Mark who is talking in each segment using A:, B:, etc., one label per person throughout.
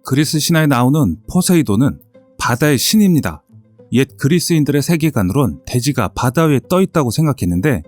A: 그리스 신화에 나오는 포세이돈은 바다의 신입니다. 옛 그리스인들의 세계관으론 대지가 바다 위에 떠 있다고 생각했는데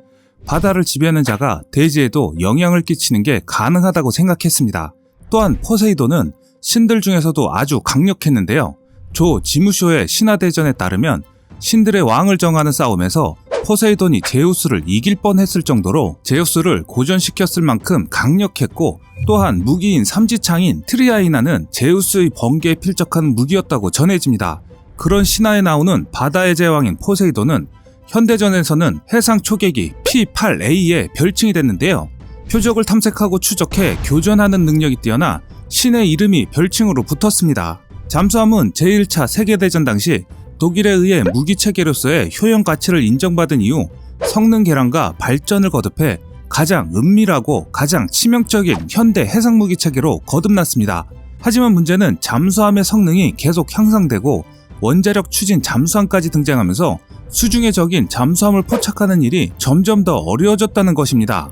A: 바다를 지배하는 자가 대지에도 영향을 끼치는 게 가능하다고 생각했습니다. 또한 포세이돈은 신들 중에서도 아주 강력했는데요. 조 지무쇼의 신화대전에 따르면 신들의 왕을 정하는 싸움에서 포세이돈이 제우스를 이길 뻔했을 정도로 제우스를 고전시켰을 만큼 강력했고, 또한 무기인 삼지창인 트리아이나는 제우스의 번개에 필적한 무기였다고 전해집니다. 그런 신화에 나오는 바다의 제왕인 포세이돈은 현대전에서는 해상 초계기 P8A의 별칭이 됐는데요. 표적을 탐색하고 추적해 교전하는 능력이 뛰어나 신의 이름이 별칭으로 붙었습니다. 잠수함은 제1차 세계대전 당시 독일에 의해 무기체계로서의 효용 가치를 인정받은 이후 성능 개량과 발전을 거듭해 가장 은밀하고 가장 치명적인 현대 해상무기 체계로 거듭났습니다. 하지만 문제는 잠수함의 성능이 계속 향상되고 원자력 추진 잠수함까지 등장하면서 수중의 적인 잠수함을 포착하는 일이 점점 더 어려워졌다는 것입니다.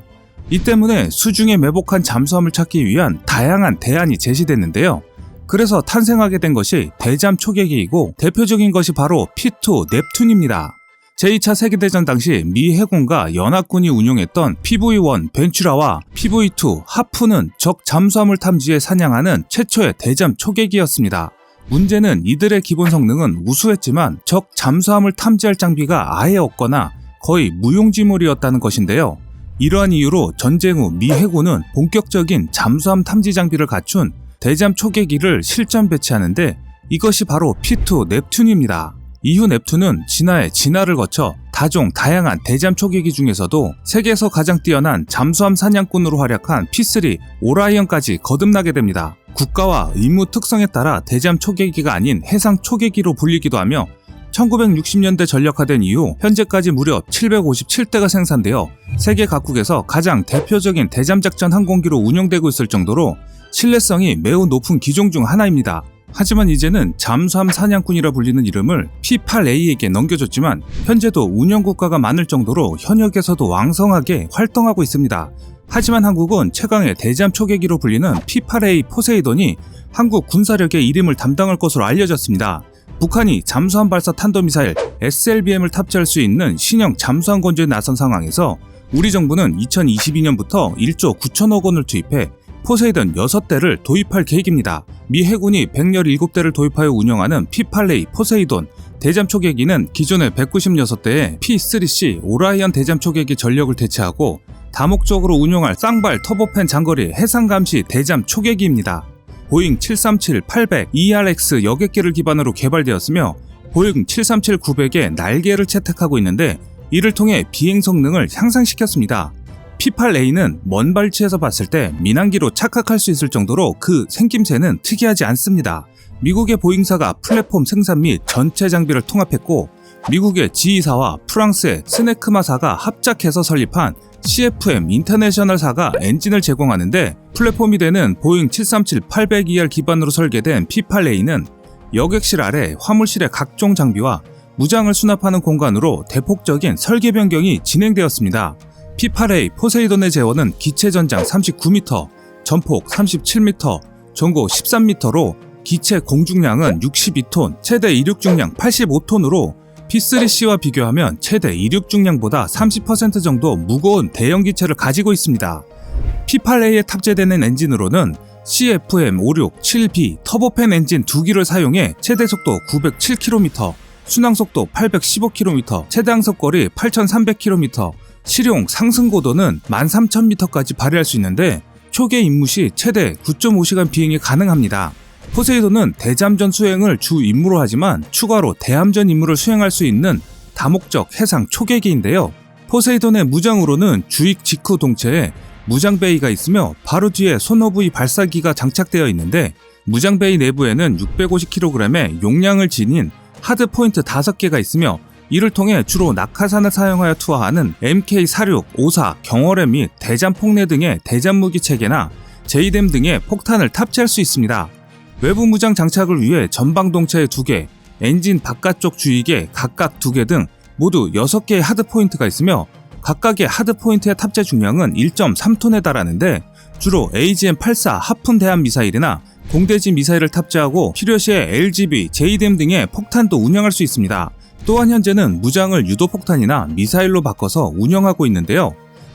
A: 이 때문에 수중에 매복한 잠수함을 찾기 위한 다양한 대안이 제시됐는데요. 그래서 탄생하게 된 것이 대잠 초계기이고 대표적인 것이 바로 P2 넵튠입니다. 제2차 세계대전 당시 미 해군과 연합군이 운용했던 PV-1 벤츄라와 PV-2 하프는 적 잠수함을 탐지해 사냥하는 최초의 대잠 초계기였습니다. 문제는 이들의 기본 성능은 우수했지만 적 잠수함을 탐지할 장비가 아예 없거나 거의 무용지물이었다는 것인데요. 이러한 이유로 전쟁 후 미 해군은 본격적인 잠수함 탐지 장비를 갖춘 대잠 초계기를 실전 배치하는데 이것이 바로 P2 넵튠입니다. 이후 넵튠은 진화의 진화를 거쳐 다종 다양한 대잠 초계기 중에서도 세계에서 가장 뛰어난 잠수함 사냥꾼으로 활약한 P3 오라이언까지 거듭나게 됩니다. 국가와 의무 특성에 따라 대잠 초계기가 아닌 해상 초계기로 불리기도 하며 1960년대 전력화된 이후 현재까지 무려 757대가 생산되어 세계 각국에서 가장 대표적인 대잠작전 항공기로 운용되고 있을 정도로 신뢰성이 매우 높은 기종 중 하나입니다. 하지만 이제는 잠수함 사냥꾼이라 불리는 이름을 P8A에게 넘겨줬지만 현재도 운영국가가 많을 정도로 현역에서도 왕성하게 활동하고 있습니다. 하지만 한국은 최강의 대잠 초계기로 불리는 P8A 포세이돈이 한국 군사력의 이름을 담당할 것으로 알려졌습니다. 북한이 잠수함 발사 탄도미사일 SLBM을 탑재할 수 있는 신형 잠수함 건조에 나선 상황에서 우리 정부는 2022년부터 1조 9천억 원을 투입해 포세이돈 6대를 도입할 계획입니다. 미 해군이 117대를 도입하여 운영하는 P8A 포세이돈 대잠 초계기는 기존의 196대의 P3C 오라이언 대잠 초계기 전력을 대체하고 다목적으로 운용할 쌍발 터보팬 장거리 해상감시 대잠 초계기입니다. 보잉 737-800 ERX 여객기를 기반으로 개발되었으며 보잉 737-900의 날개를 채택하고 있는데 이를 통해 비행 성능을 향상시켰습니다. P8A는 먼 발치에서 봤을 때 민항기로 착각할 수 있을 정도로 그 생김새는 특이하지 않습니다. 미국의 보잉사가 플랫폼 생산 및 전체 장비를 통합했고 미국의 G사와 프랑스의 스네크마사가 합작해서 설립한 CFM 인터내셔널사가 엔진을 제공하는데 플랫폼이 되는 보잉 737-800ER 기반으로 설계된 P8A는 여객실 아래 화물실의 각종 장비와 무장을 수납하는 공간으로 대폭적인 설계 변경이 진행되었습니다. P8A 포세이돈의 재원은 기체 전장 39m, 전폭 37m, 전고 13m로 기체 공중량은 62톤, 최대 이륙 중량 85톤으로 P3C와 비교하면 최대 이륙 중량보다 30% 정도 무거운 대형 기체를 가지고 있습니다. P8A에 탑재되는 엔진으로는 CFM56-7B 터보팬 엔진 2기를 사용해 최대 속도 907km, 순항속도 815km, 최대 항속거리 8300km, 실용 상승 고도는 13000m까지 발휘할 수 있는데 초계 임무 시 최대 9.5시간 비행이 가능합니다. 포세이돈은 대잠전 수행을 주 임무로 하지만 추가로 대함전 임무를 수행할 수 있는 다목적 해상 초계기인데요. 포세이돈의 무장으로는 주익 직후 동체에 무장베이가 있으며 바로 뒤에 소노브이 발사기가 장착되어 있는데 무장베이 내부에는 650kg의 용량을 지닌 하드포인트 5개가 있으며 이를 통해 주로 낙하산을 사용하여 투하하는 MK46, 54, 경어뢰 및 대잠 폭내 등의 대잠 무기 체계나 JDAM 등의 폭탄을 탑재할 수 있습니다. 외부 무장 장착을 위해 전방 동체에 2개, 엔진 바깥쪽 주익에 각각 2개 등 모두 6개의 하드포인트가 있으며 각각의 하드포인트의 탑재 중량은 1.3톤에 달하는데 주로 AGM-84 하푼 대함 미사일이나 공대지 미사일을 탑재하고 필요시에 LGB, JDAM 등의 폭탄도 운영할 수 있습니다. 또한 현재는 무장을 유도폭탄이나 미사일로 바꿔서 운영하고 있는데요.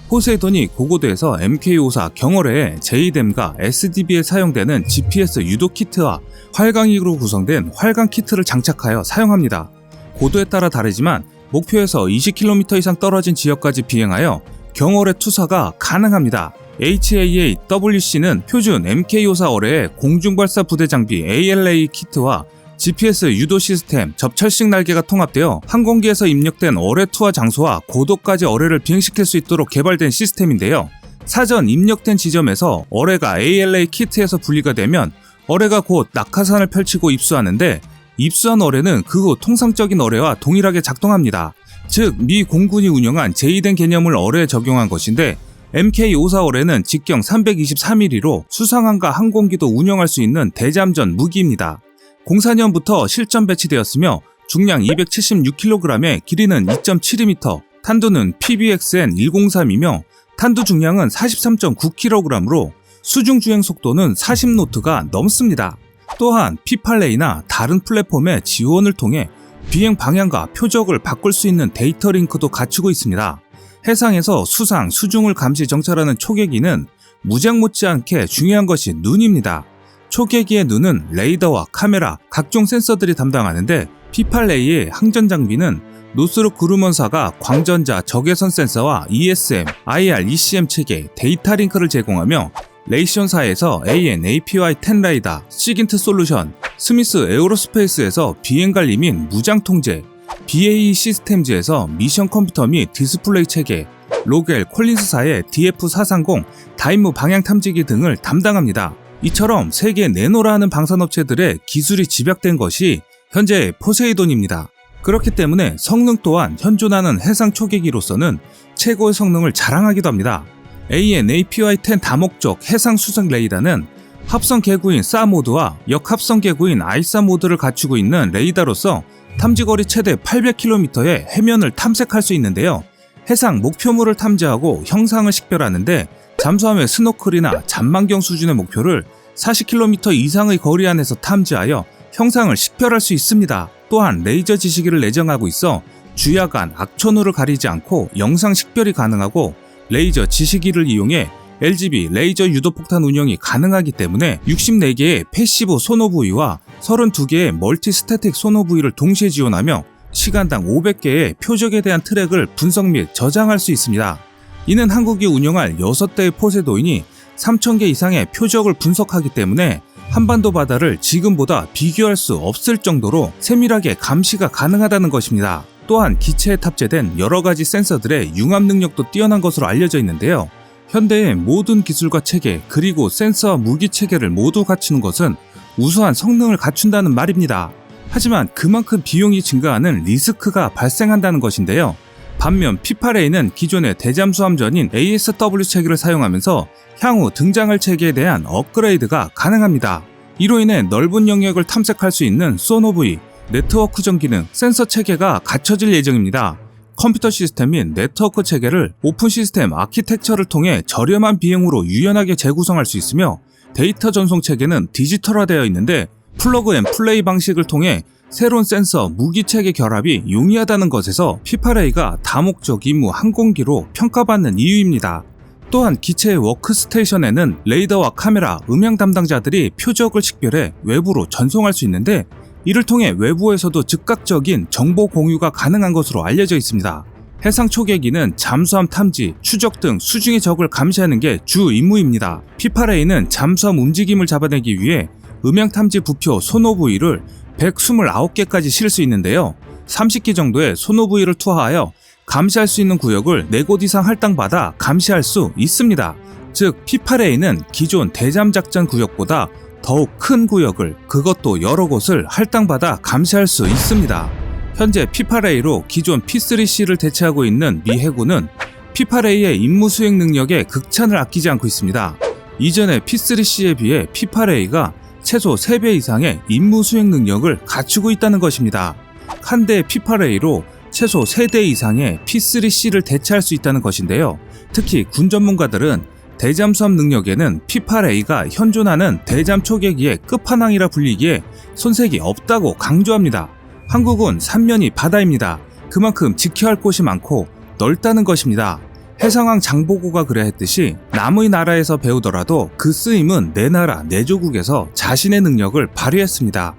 A: 포세이돈이 고고도에서 MK54 경어뢰에 JDAM과 SDB에 사용되는 GPS 유도 키트와 활강익으로 구성된 활강 키트를 장착하여 사용합니다. 고도에 따라 다르지만 목표에서 20km 이상 떨어진 지역까지 비행하여 경어뢰 투사가 가능합니다. HAA-WC는 표준 MK54 어뢰에 공중발사 부대 장비 ALA 키트와 GPS 유도 시스템, 접철식 날개가 통합되어 항공기에서 입력된 어뢰 투하 장소와 고도까지 어뢰를 비행시킬 수 있도록 개발된 시스템인데요. 사전 입력된 지점에서 어뢰가 ALA 키트에서 분리가 되면 어뢰가 곧 낙하산을 펼치고 입수하는데 입수한 어뢰는 그 후 통상적인 어뢰와 동일하게 작동합니다. 즉, 미 공군이 운영한 JDAM 개념을 어뢰에 적용한 것인데 MK54 어뢰는 직경 323mm로 수상함과 항공기도 운영할 수 있는 대잠전 무기입니다. 04년부터 실전 배치되었으며 중량 276kg에 길이는 2.72m, 탄두는 PBXN103이며 탄두 중량은 43.9kg으로 수중 주행 속도는 40노트가 넘습니다. 또한 P8A나 다른 플랫폼의 지원을 통해 비행 방향과 표적을 바꿀 수 있는 데이터 링크도 갖추고 있습니다. 해상에서 수상, 수중을 감시 정찰하는 초계기는 무장 못지않게 중요한 것이 눈입니다. 초계기의 눈은 레이더와 카메라, 각종 센서들이 담당하는데 P8A의 항전 장비는 노스록 그루먼사가 광전자, 적외선 센서와 ESM, IR, ECM 체계, 데이터 링크를 제공하며 레이션사에서 AN/APY-10 라이다, 시긴트 솔루션, 스미스 에어로스페이스에서 비행관리 및 무장 통제, BAE 시스템즈에서 미션 컴퓨터 및 디스플레이 체계, 로겔 콜린스사의 DF430 다임무 방향 탐지기 등을 담당합니다. 이처럼 세계 내노라 하는 방산업체들의 기술이 집약된 것이 현재 포세이돈입니다. 그렇기 때문에 성능 또한 현존하는 해상 초계기로서는 최고의 성능을 자랑하기도 합니다. AN/APY-10 다목적 해상 수색 레이더는 합성 개구인 SA 모드와 역합성 개구인 ISA 모드를 갖추고 있는 레이더로서 탐지거리 최대 800km의 해면을 탐색할 수 있는데요. 해상 목표물을 탐지하고 형상을 식별하는데 잠수함의 스노클이나 잔망경 수준의 목표를 40km 이상의 거리 안에서 탐지하여 형상을 식별할 수 있습니다. 또한 레이저 지시기를 내정하고 있어 주야간, 악천후를 가리지 않고 영상 식별이 가능하고 레이저 지시기를 이용해 LGB 레이저 유도폭탄 운영이 가능하기 때문에 64개의 패시브 소노부위와 32개의 멀티 스태틱 소노부위를 동시에 지원하며 시간당 500개의 표적에 대한 트랙을 분석 및 저장할 수 있습니다. 이는 한국이 운영할 6대의 포세도인이 3000개 이상의 표적을 분석하기 때문에 한반도 바다를 지금보다 비교할 수 없을 정도로 세밀하게 감시가 가능하다는 것입니다. 또한 기체에 탑재된 여러가지 센서들의 융합 능력도 뛰어난 것으로 알려져 있는데요. 현대의 모든 기술과 체계 그리고 센서와 무기 체계를 모두 갖추는 것은 우수한 성능을 갖춘다는 말입니다. 하지만 그만큼 비용이 증가하는 리스크가 발생한다는 것인데요. 반면 P8A는 기존의 대잠수함전인 ASW 체계를 사용하면서 향후 등장할 체계에 대한 업그레이드가 가능합니다. 이로 인해 넓은 영역을 탐색할 수 있는 소노브이, 네트워크전 기능, 센서 체계가 갖춰질 예정입니다. 컴퓨터 시스템 및 네트워크 체계를 오픈 시스템 아키텍처를 통해 저렴한 비용으로 유연하게 재구성할 수 있으며 데이터 전송 체계는 디지털화되어 있는데 플러그 앤 플레이 방식을 통해 새로운 센서, 무기 체계 결합이 용이하다는 것에서 P8A가 다목적 임무 항공기로 평가받는 이유입니다. 또한 기체의 워크스테이션에는 레이더와 카메라, 음향 담당자들이 표적을 식별해 외부로 전송할 수 있는데 이를 통해 외부에서도 즉각적인 정보 공유가 가능한 것으로 알려져 있습니다. 해상 초계기는 잠수함 탐지, 추적 등 수중의 적을 감시하는 게 주 임무입니다. P8A는 잠수함 움직임을 잡아내기 위해 음향 탐지 부표 소노부위를 129개까지 실 수 있는데요. 30기 정도의 소노부위를 투하하여 감시할 수 있는 구역을 4곳 이상 할당받아 감시할 수 있습니다. 즉 P8A는 기존 대잠작전 구역보다 더욱 큰 구역을, 그것도 여러 곳을 할당받아 감시할 수 있습니다. 현재 P8A로 기존 P3C를 대체하고 있는 미 해군은 P8A의 임무 수행 능력에 극찬을 아끼지 않고 있습니다. 이전의 P3C에 비해 P8A가 최소 3배 이상의 임무 수행 능력을 갖추고 있다는 것입니다. 한 대의 P8A로 최소 3대 이상의 P3C를 대체할 수 있다는 것인데요. 특히 군 전문가들은 대잠 수압 능력에는 P8A가 현존하는 대잠 초계기의 끝판왕이라 불리기에 손색이 없다고 강조합니다. 한국은 삼면이 바다입니다. 그만큼 지켜야 할 곳이 많고 넓다는 것입니다. 해상왕 장보고가 그래 했듯이 남의 나라에서 배우더라도 그 쓰임은 내 나라 내 조국에서 자신의 능력을 발휘했습니다.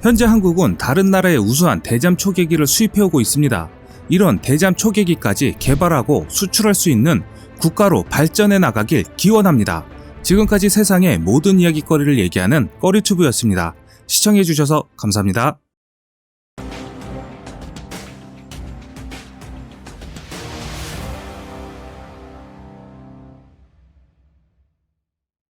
A: 현재 한국은 다른 나라의 우수한 대잠 초계기를 수입해오고 있습니다. 이런 대잠 초계기까지 개발하고 수출할 수 있는 국가로 발전해 나가길 기원합니다. 지금까지 세상의 모든 이야기거리를 얘기하는 꺼리튜브였습니다. 시청해주셔서 감사합니다.